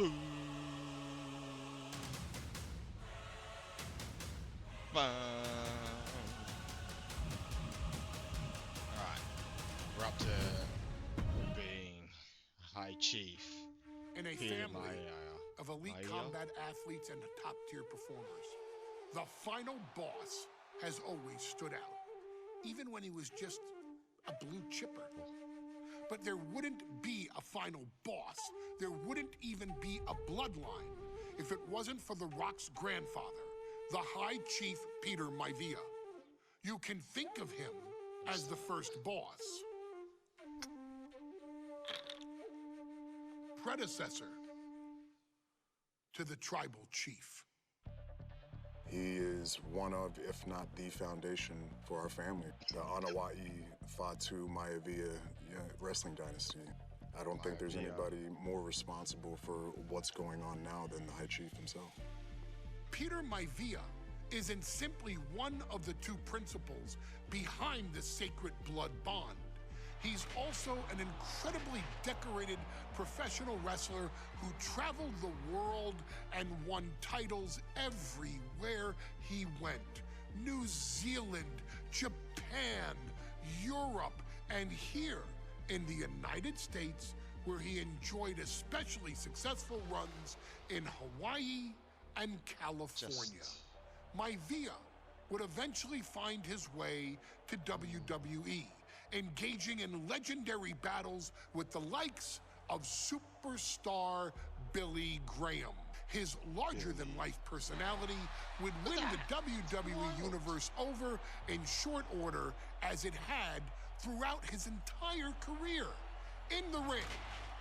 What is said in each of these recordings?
Alright, we're up to being High Chief. In a Peter family of elite Maivia. combat athletes and top-tier performers, the final boss has always stood out, even when he was just a blue chipper. But there wouldn't be a final boss, there wouldn't even be a bloodline if it wasn't for The Rock's grandfather, the High Chief Peter Maivia. You can think of him as the first boss, predecessor to the tribal chief. He is one of, if not the foundation for our family, the Anoa'i Fatu Maivia wrestling dynasty. I don't think there's anybody more responsible for what's going on now than the High Chief himself. Peter Maivia isn't simply one of the two principals behind the sacred blood bond. He's also an incredibly decorated professional wrestler who traveled the world and won titles everywhere he went. New Zealand, Japan, Europe, and here in the United States, where he enjoyed especially successful runs in Hawaii and California. Maivia would eventually find his way to WWE, engaging in legendary battles with the likes of superstar Billy Graham. His larger-than-life personality would win the WWE Universe over in short order, as it had throughout his entire career. In the ring,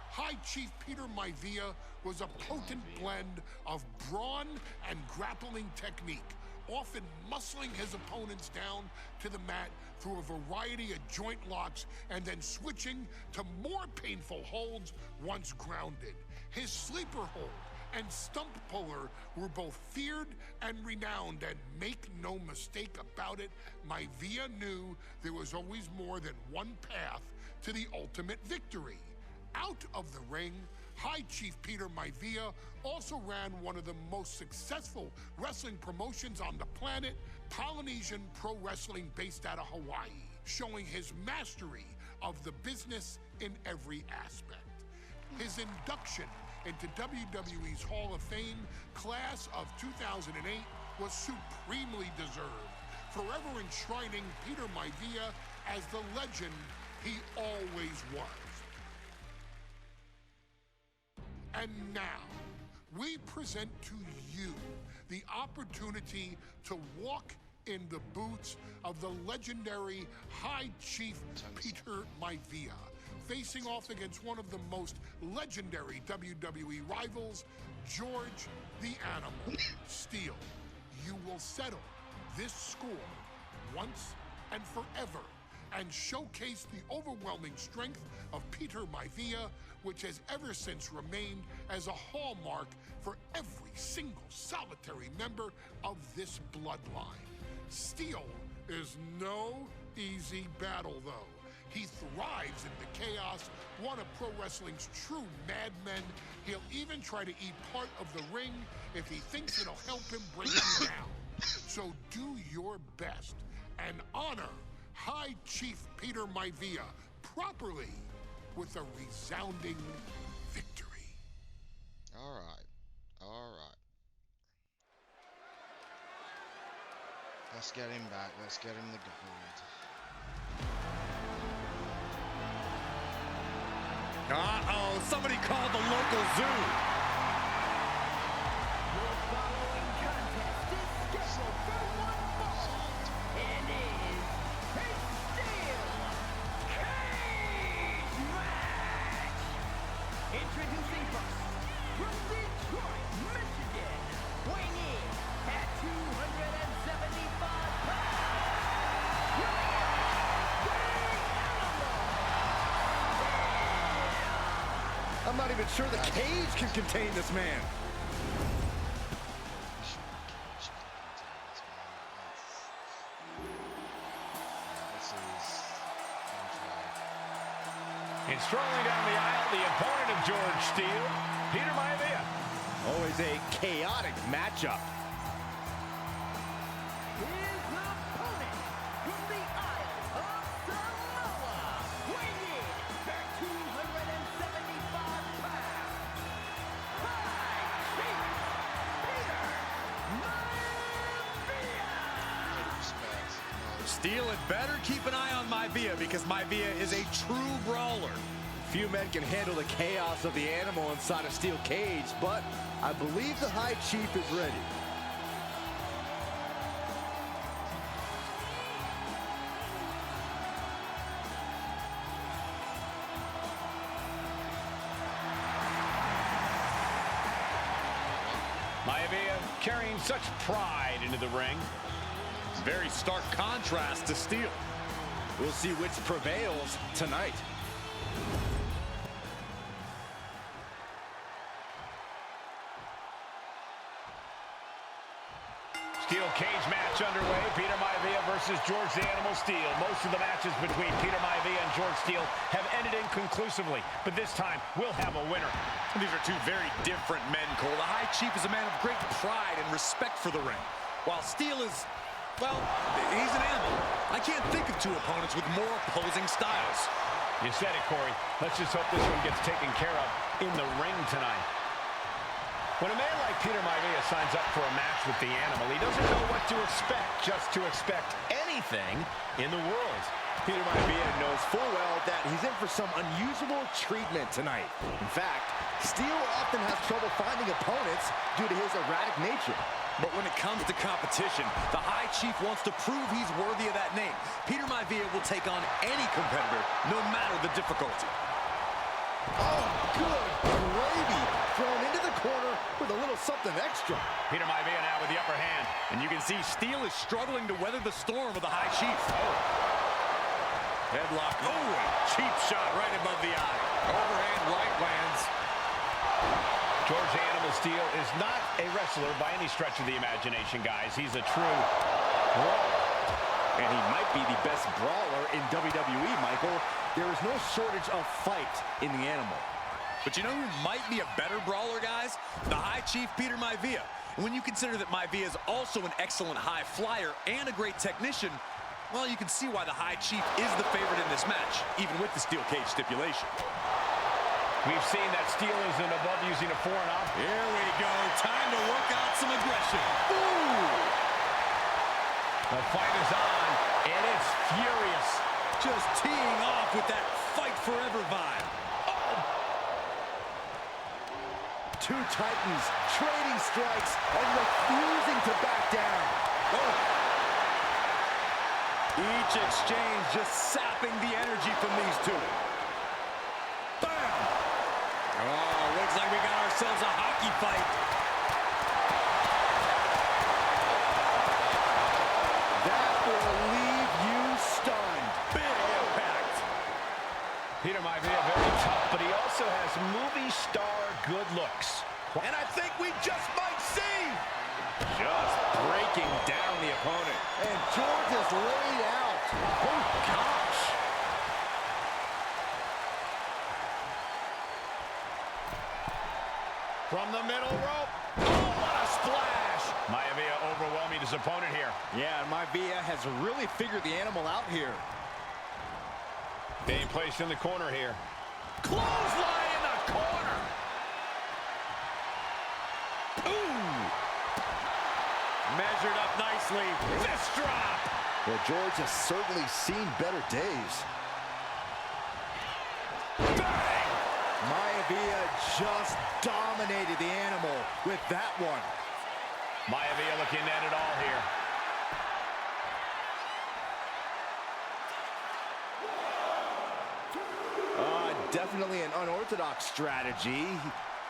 High Chief Peter Maivia was a potent blend of brawn and grappling technique, often muscling his opponents down to the mat through a variety of joint locks and then switching to more painful holds once grounded. His sleeper hold and stump puller were both feared and renowned, and make no mistake about it, Maivia knew there was always more than one path to the ultimate victory. Out of the ring, High Chief Peter Maivia also ran one of the most successful wrestling promotions on the planet, Polynesian Pro Wrestling, based out of Hawaii, showing his mastery of the business in every aspect. His induction into WWE's Hall of Fame class of 2008 was supremely deserved, forever enshrining Peter Maivia as the legend he always was. And now, we present to you the opportunity to walk in the boots of the legendary High Chief Peter Maivia, facing off against one of the most legendary WWE rivals, George the Animal Steele. You will settle this score once and forever and showcase the overwhelming strength of Peter Maivia, which has ever since remained as a hallmark for every single solitary member of this bloodline. Steele is no easy battle, though. He thrives in the chaos, one of pro wrestling's true madmen. He'll even try to eat part of the ring if he thinks it'll help him break you down. So do your best and honor High Chief Peter Maivia properly with a resounding victory. All right. Let's get him back. Let's get him the gold. Uh-oh, somebody called the local zoo. Your following contest is scheduled for one fall and is a steel cage match. Introducing first, from Detroit, Michigan, weighing in at 275 pounds, I'm not even sure the cage can contain this man. And strolling down the aisle, the opponent of George Steele, Peter Maivia. Always a chaotic matchup. His opponent from the Isle of Samoa, weighing in at 275 pounds, Peter Maivia. Respect. Steele had better keep an eye on Maivia because Maivia is a true brawler. Few men can handle the chaos of the animal inside a steel cage, but I believe the High Chief is ready. Maivia carrying such pride into the ring. Very stark contrast to Steele. We'll see which prevails tonight. Steel cage match underway. Peter Maivia versus George the Animal Steele. Most of the matches between Peter Maivia and George Steele have ended inconclusively, but this time we'll have a winner. These are two very different men, Cole. The High Chief is a man of great pride and respect for the ring, while Steele is, well, he's an animal. I can't think of two opponents with more opposing styles. You said it, Corey. Let's just hope this one gets taken care of in the ring tonight. When a man like Peter Maivia signs up for a match with the animal, he doesn't know what to expect, just to expect anything in the world. Peter Maivia knows full well that he's in for some unusual treatment tonight. In fact, Steele often has trouble finding opponents due to his erratic nature. But when it comes to competition, the High Chief wants to prove he's worthy of that name. Peter Maivia will take on any competitor, no matter the difficulty. Oh, good gravy! Thrown into the corner with a little something extra. Peter Maivia now with the upper hand. And you can see Steele is struggling to weather the storm of the High Chief. Oh. Headlock. Oh, cheap shot right above the eye. Overhand right lands. George the Animal Steele is not a wrestler by any stretch of the imagination, guys. He's a true brawler. And he might be the best brawler in WWE, Michael. There is no shortage of fight in the animal. But you know who might be a better brawler, guys? The High Chief, Peter Maivia. And when you consider that Maivia is also an excellent high flyer and a great technician, well, you can see why the High Chief is the favorite in this match, even with the steel cage stipulation. We've seen that Steele isn't above using a forearm. Here we go. Time to work out some aggression. Ooh! The fight is on, and it's furious. Just teeing off with that fight forever vibe. Two titans trading strikes and refusing to back down. Oh. Each exchange just sapping the energy from these two. Bam! Oh, looks like we got ourselves a hockey fight. That will leave you stunned. Big impact. Peter Maivia very tough, but he also has movie star good looks. And I think we just might see. Just breaking down the opponent. And George is laid out. Oh, gosh. From the middle rope. Oh, what a splash. Maivia overwhelming his opponent here. Yeah, Maivia has really figured the animal out here. Being placed in the corner here. Clothesline in the corner. Ooh. Measured up nicely. Fist drop. Well, George has certainly seen better days. Bang! Maivia just dominated the animal with that one. Maivia looking at it all here. Definitely an unorthodox strategy.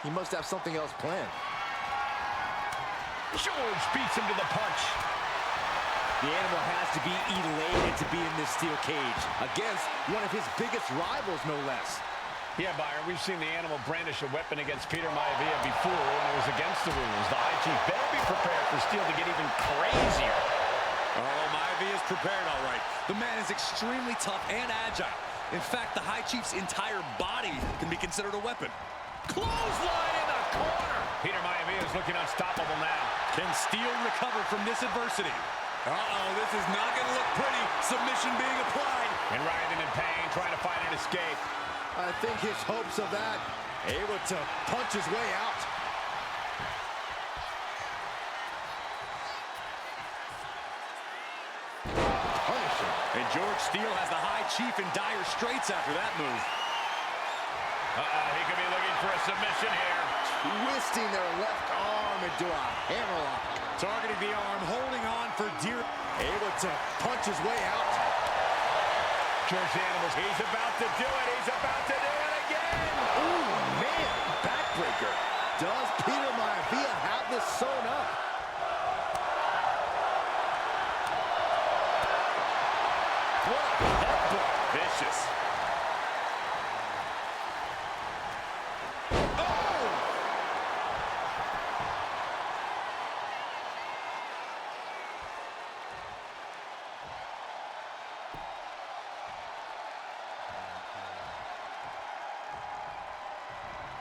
He must have something else planned. George beats him to the punch. The animal has to be elated to be in this steel cage against one of his biggest rivals, no less. Yeah, Byron, we've seen the animal brandish a weapon against Peter Maivia before, and it was against the rules. The High Chief better be prepared for Steele to get even crazier. Oh, Maivia's prepared, all right. The man is extremely tough and agile. In fact, the High Chief's entire body can be considered a weapon. Clothesline in the corner. Peter Maivia is looking unstoppable now. Can Steele recover from this adversity? Uh-oh, this is not going to look pretty. Submission being applied. And writhing in pain, trying to find an escape. I think his hopes of that, able to punch his way out. Punishing. And George Steele has the High Chief in dire straits after that move. He could be looking for a submission here. Twisting their left arm into a hammerlock. Targeting the arm, holding on for dear. Able to punch his way out. George Animals, he's about to do it. He's about to do it again. Ooh, man, backbreaker. Does Peter Maivia have this sewn up? What a headbutt. Vicious.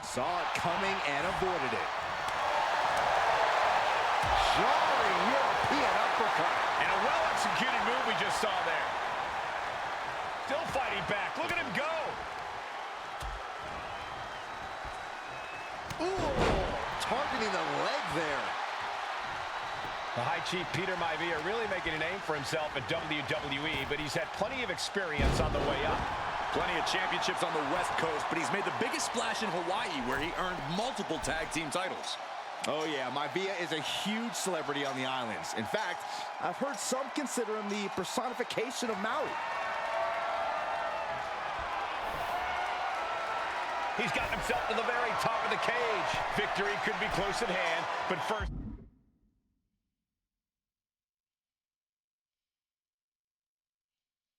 Saw it coming and avoided it. Jarring European uppercut. And a well-executed move we just saw there. Still fighting back. Look at him go. Ooh, targeting the leg there. The High Chief Peter Maivia really making a name for himself at WWE, but he's had plenty of experience on the way up. Plenty of championships on the West Coast, but he's made the biggest splash in Hawaii, where he earned multiple tag team titles. Oh yeah, Maivia is a huge celebrity on the islands. In fact, I've heard some consider him the personification of Maui. He's gotten himself to the very top of the cage. Victory could be close at hand, but first...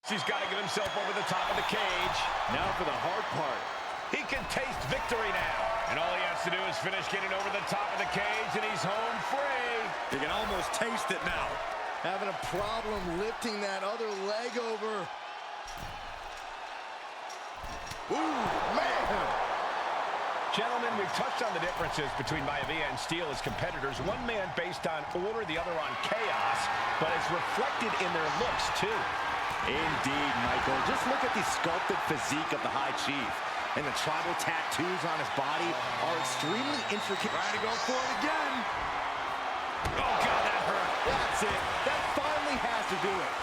He's got to get himself over the top of the cage. Now for the hard part. He can taste victory now. And all he has to do is finish getting over the top of the cage, and he's home free. You can almost taste it now. Having a problem lifting that other leg over. Ooh, man. Gentlemen, we've touched on the differences between Maivia and Steele as competitors. One man based on order, the other on chaos, but it's reflected in their looks, too. Indeed, Michael. Just look at the sculpted physique of the High Chief. And the tribal tattoos on his body are extremely intricate. Trying to go for it again. Oh, God, that hurt. That's it. That finally has to do it.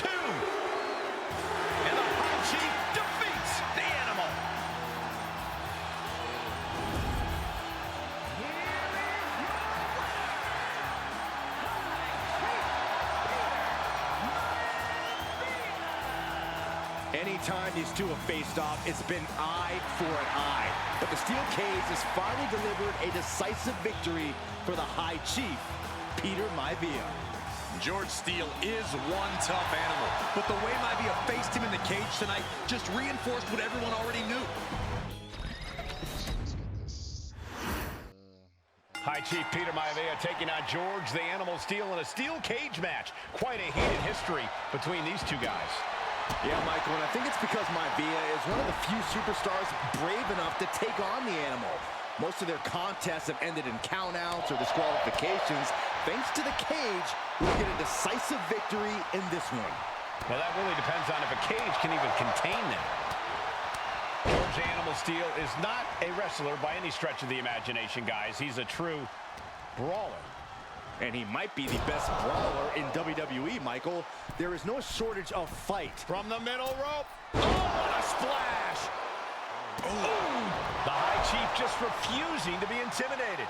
2. And the High Chief defeats the Animal. Anytime these two have faced off, it's been eye for an eye. But the steel cage has finally delivered a decisive victory for the High Chief, Peter Maivia. George Steele is one tough animal, but the way Maivia faced him in the cage tonight just reinforced what everyone already knew. High Chief Peter Maivia taking on George the Animal Steele in a steel cage match. Quite a heated history between these two guys. Yeah, Michael, and I think it's because Maivia is one of the few superstars brave enough to take on the Animal. Most of their contests have ended in countouts or disqualifications. Thanks to the cage, we'll get a decisive victory in this one. Well, that really depends on if a cage can even contain them. George the Animal Steele is not a wrestler by any stretch of the imagination, guys. He's a true brawler. And he might be the best brawler in WWE, Michael. There is no shortage of fight. From the middle rope. Oh, what a splash! Ooh. The High Chief just refusing to be intimidated.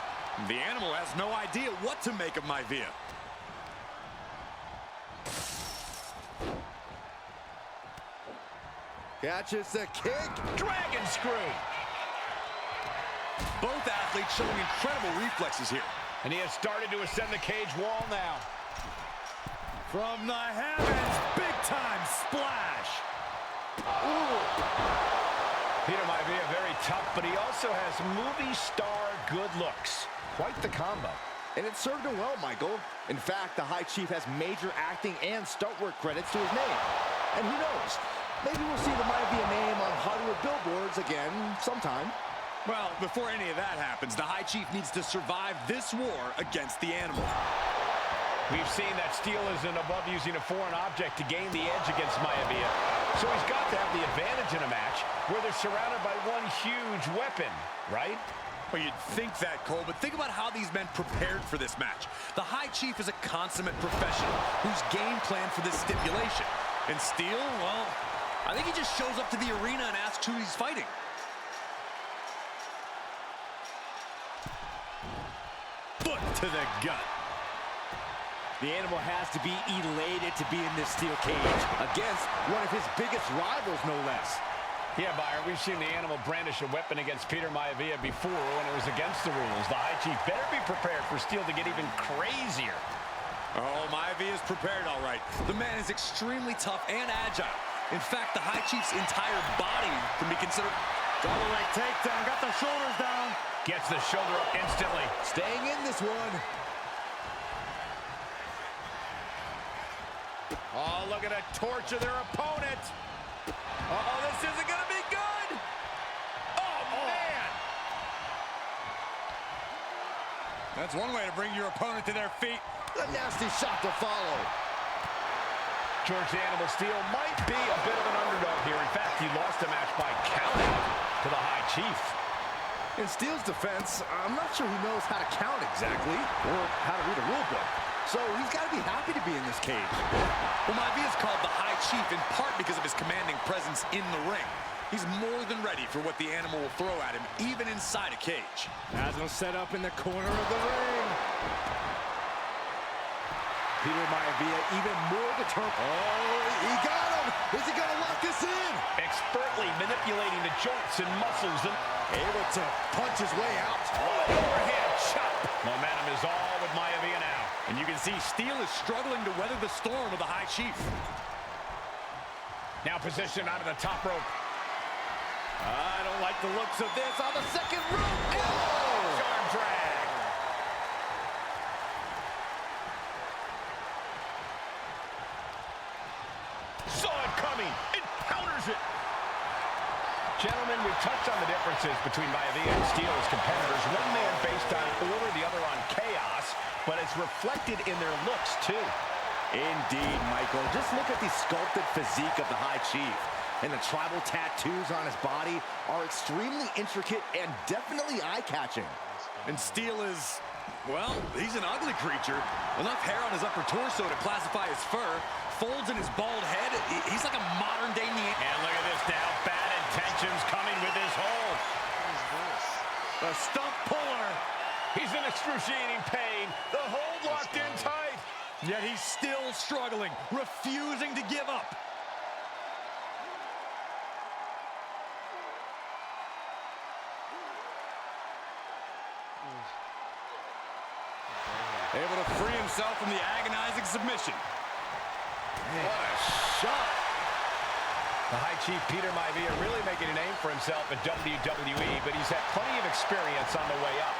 The Animal has no idea what to make of Maivia. Catches the kick. Dragon screw. Both athletes showing incredible reflexes here. And he has started to ascend the cage wall now. From the heavens, big-time splash. Ooh. Peter Maivia very tough, but he also has movie star good looks. Quite the combo. And it served him well, Michael. In fact, the High Chief has major acting and stunt work credits to his name. And who knows, maybe we'll see the Maivia name on Hollywood billboards again sometime. Well, before any of that happens, the High Chief needs to survive this war against the animal. We've seen that Steele isn't above using a foreign object to gain the edge against Maivia. So he's got to have the advantage in a match where they're surrounded by one huge weapon, right? Well, you'd think that, Cole, but think about how these men prepared for this match. The High Chief is a consummate professional who's game planned for this stipulation. And Steele, well, I think he just shows up to the arena and asks who he's fighting. Foot to the gut. The animal has to be elated to be in this steel cage against one of his biggest rivals, no less. Yeah, Byron, we've seen the animal brandish a weapon against Peter Maivia before when it was against the rules. The High Chief better be prepared for Steele to get even crazier. Oh, Maivia is prepared, all right. The man is extremely tough and agile. In fact, the High Chief's entire body can be considered... Double leg takedown, got the shoulders down. Gets the shoulder up instantly. Staying in this one. Oh, look at a torture their opponent. Uh-oh, this isn't going to be good. Oh, man. That's one way to bring your opponent to their feet. A nasty shot to follow. George the Animal Steele might be a bit of an underdog here. In fact, he lost a match by countout to the High Chief. In Steele's defense, I'm not sure he knows how to count exactly or how to read a rule book. So he's got to be happy to be in this cage. Well, Maivia is called the High Chief in part because of his commanding presence in the ring. He's more than ready for what the animal will throw at him, even inside a cage. Has him set up in the corner of the ring. Peter Maivia even more determined. Oh, he got him! Is he gonna lock this in? Expertly manipulating the joints and muscles and able to punch his way out. what an overhand chop. Momentum is all with Maivia now. And you can see Steele is struggling to weather the storm of the High Chief. Now positioned out of the top rope. I don't like the looks of this on the second rope. Oh! Arm drag. Saw it coming. It counters it. Gentlemen, we've touched on the differences between Maivia and Steele as competitors. One man based on order, the other on chaos, but it's reflected in their looks, too. Indeed, Michael. Just look at the sculpted physique of the High Chief. And the tribal tattoos on his body are extremely intricate and definitely eye-catching. And Steele is, well, he's an ugly creature. Enough hair on his upper torso to classify as fur. Folds in his bald head. He's like a modern-day Neanderthal. And look at this now. Bad intentions coming with his hold. A stump puller. He's in excruciating pain. The hold locked in tight. Yet he's still struggling, refusing to give up. Able to free himself from the agonizing submission. What a shot. The High Chief Peter Maivia really making a name for himself at WWE, but he's had plenty of experience on the way up.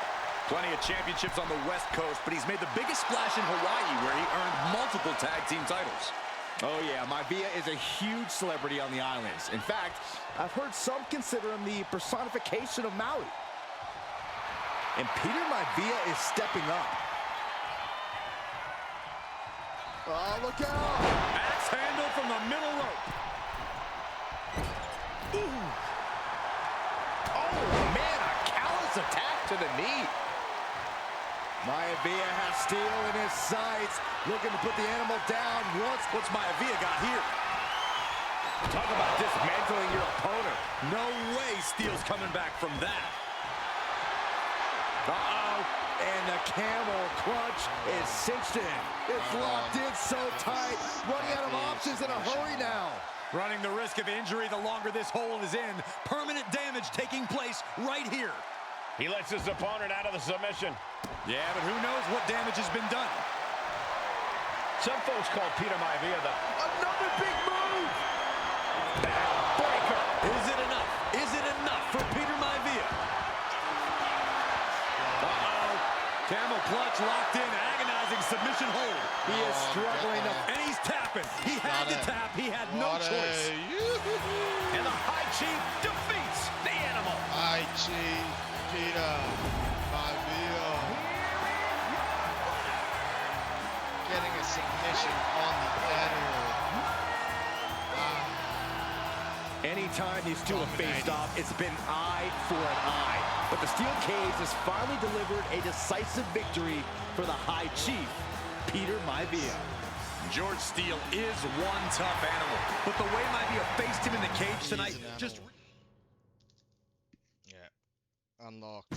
Plenty of championships on the West Coast, but he's made the biggest splash in Hawaii where he earned multiple tag team titles. Oh yeah, Maivia is a huge celebrity on the islands. In fact, I've heard some consider him the personification of Maui. And Peter Maivia is stepping up. Oh, look out! Axe handle from the middle rope. Ooh. Oh, man, a callous attack to the knee. Maivia has Steele in his sights, looking to put the animal down once. What's Maivia got here? Talk about dismantling your opponent. No way Steele's coming back from that. Uh-oh. And the camel clutch is cinched in. It's locked in so tight. Running out of options in a hurry now. Running the risk of injury the longer this hold is in. Permanent damage taking place right here. He lets his opponent out of the submission. Yeah, but who knows what damage has been done. Some folks call Peter Maivia the Another big move. backbreaker. Is it enough? Is it enough for Peter Maivia? Uh-oh. Camel clutch locked in, agonizing submission hold. He is struggling to... And he's tapping. He had to tap. He had no choice. And the High Chief defeats the animal. High Chief Peter Maivia getting a submission on the pedal. Anytime these two have faced off, it's been eye for an eye. But the steel cage has finally delivered a decisive victory for the High Chief, Peter Maivia. George Steele is one tough animal, but the way Maivia faced him in the cage tonight just... Yeah, unlocked.